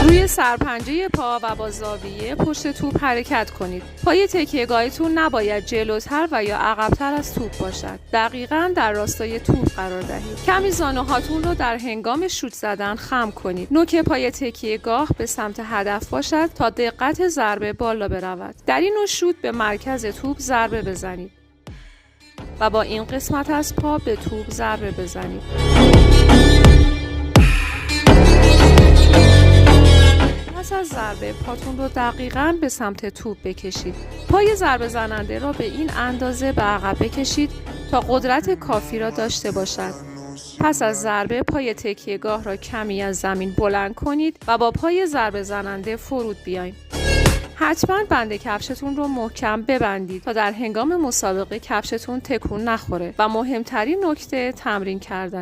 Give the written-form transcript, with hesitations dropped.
روی سرپنجه پا و با زاویه پشت توپ حرکت کنید. پای تکیهگاهتون نباید جلوتر و یا عقب‌تر از توپ باشد. دقیقاً در راستای توپ قرار دهید. کمی زانوهاتون رو در هنگام شوت زدن خم کنید. نوک پای تکیهگاه به سمت هدف باشد تا دقت ضربه بالا برود. در این نوع شوت به مرکز توپ ضربه بزنید و با این قسمت از پا به توپ ضربه بزنید. پس از ضربه پاتون رو دقیقاً به سمت توپ بکشید. پای ضربه زننده را به این اندازه به عقب بکشید تا قدرت کافی را داشته باشد. پس از ضربه پای تکیهگاه را کمی از زمین بلند کنید و با پای ضربه زننده فرود بیاین. حتما بند کفشتون رو محکم ببندید تا در هنگام مسابقه کفشتون تکون نخوره و مهمترین نکته تمرین کردن.